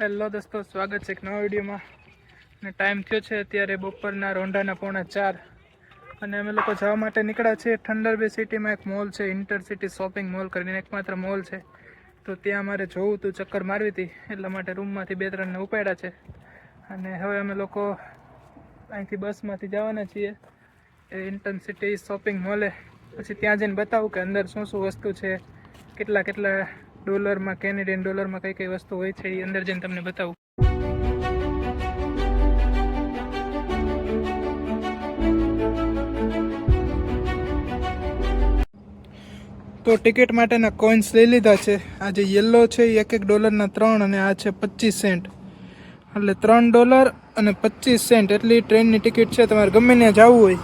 Hello દોસ્તો, સ્વાગત છે એક નવા વિડીયોમાં. અને ટાઈમ થયો છે અત્યારે બપોરના રોંઢાના 3:45 અને અમે લોકો જવા માટે નીકળ્યા છીએ. થંડર બે સિટીમાં એક મોલ છે, ઇન્ટરસિટી શોપિંગ મોલ કરીને એકમાત્ર મોલ છે. તો ત્યાં અમારે જોવું હતું, ચક્કર મારવી હતી, એટલા માટે રૂમમાંથી 2-3ને ઉપાડ્યા છે. અને હવે અમે લોકો અહીંથી બસમાંથી જવાના છીએ એ ઇન્ટરસિટી શોપિંગ મોલે. પછી ત્યાં જઈને બતાવું કે અંદર શું શું વસ્તુ છે, કેટલા ડોલરમાં, કેનેડિયન ડોલરમાં કઈ વસ્તુ હોય છે, એ અંદર જઈને તમને બતાવું. તો ટિકિટ માટેના કોઈન્સ લઈ લીધા છે. આ જે યલો છે એ $1 3 અને આ છે 25 સેન્ટ, એટલે $3 અને 25 સેન્ટ એટલી ટ્રેનની ટિકિટ છે. તમારે ગમે ત્યાં જવું હોય,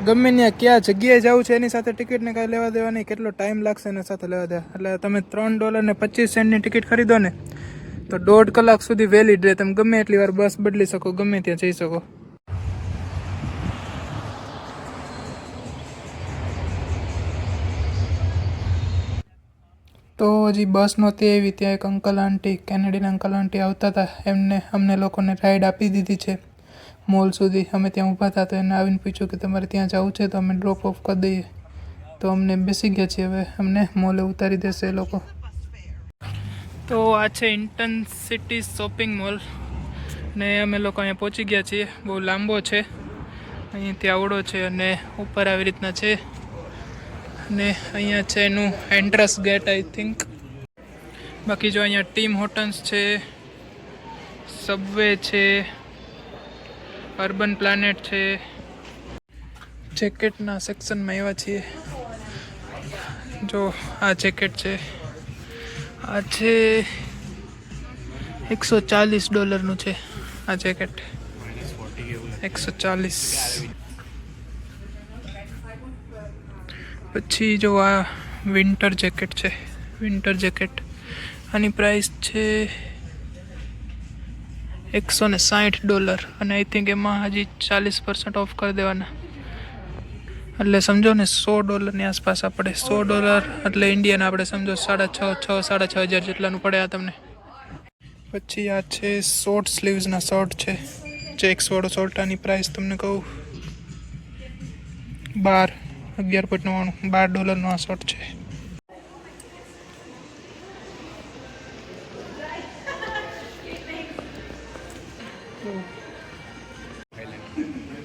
ગમે ત્યાં ક્યાં જગ્યાએ જવું છે એની સાથે ટિકિટને કાંઈ લેવા દેવા નહીં, કેટલો ટાઈમ લાગશે એના સાથે લેવા દેવા. એટલે તમે $3 અને 25 સેન્ટની ટિકિટ ખરીદો ને તો 1.5 કલાક સુધી વેલિડ રહે. તમે ગમે એટલી વાર બસ બદલી શકો, ગમે ત્યાં જઈ શકો. તો હજી બસ નહોતી આવી, ત્યાં એક uncle aunty, Canadian uncle aunty આવતા હતા. અમને લોકોને રાઈડ આપી દીધી છે મોલ સુધી. અમે ત્યાં ઊભા હતા તો એને આવીને પૂછ્યું કે તમારે ત્યાં જવું છે તો અમે ડ્રોપ ઓફ કરી દઈએ. તો અમને બેસી ગયા છીએ, હવે અમને મોલે ઉતારી દેશે એ લોકો. તો આ છે ઇન્ટરસિટી શોપિંગ મોલ ને અમે લોકો અહીંયા પહોંચી ગયા છીએ. બહુ લાંબો છે, અહીંયાથી આવડો છે અને ઉપર આવી રીતના છે. ને અહીંયા છે એનું એન્ટ્રન્સ ગેટ આઈ થિંક. બાકી જો અહીંયા ટીમ હોટલ્સ છે, સબવે છે, અર્બન પ્લાનેટ છે. જેકેટના સેક્શનમાં આવ્યા છીએ. જો આ જેકેટ છે, આ છે $140 છે આ જેકેટ, 140. પછી જો આ વિન્ટર જેકેટ છે, વિન્ટર જેકેટ, આની પ્રાઇસ છે $160 અને આઈ થિંક એમાં હજી 40% ઓફ કરી દેવાના. એટલે સમજો ને $100 આસપાસ આપણે. $100 એટલે ઇન્ડિયન આપણે સમજો 6,500 જેટલાનું પડે આ તમને. પછી આ છે શોર્ટ સ્લીવ્સના શર્ટ છે, ચેક્સવાળો શર્ટ. આની પ્રાઇસ તમને કહું $11.99 આ શર્ટ છે.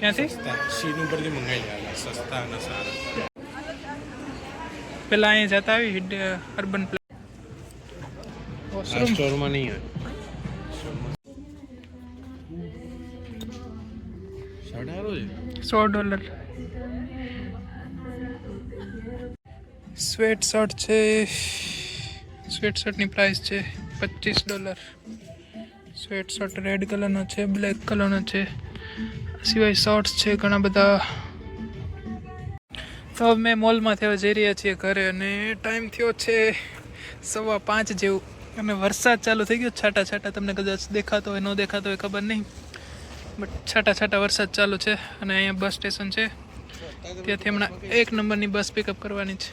ક્યાંથી સીધું પરથી મંગાવી લેવાના, સસ્તા અને સારા. પેલા અહીંયા જતા આવી અર્બન સ્ટોરમાં નહીં હોય. $100. સ્વેટ શર્ટ છે, સ્વેટ શર્ટની પ્રાઇસ છે $25. સ્વેટ શર્ટ રેડ કલરનો છે, બ્લેક કલરનો છે. સિવાય શર્ટ્સ છે ઘણા બધા. તો અમે મોલમાંથી હવે જઈ રહ્યા છીએ ઘરે અને ટાઈમ થયો છે 5:15 જેવું અને વરસાદ ચાલુ થઈ ગયો છાટા છાટા. તમને કદાચ દેખાતો હોય, ન દેખાતો હોય ખબર નહીં, બટ છાટા છાટા વરસાદ ચાલુ છે. અને અહીંયા બસ સ્ટેશન છે, ત્યાંથી હમણાં 1 નંબરની બસ પિકઅપ કરવાની છે.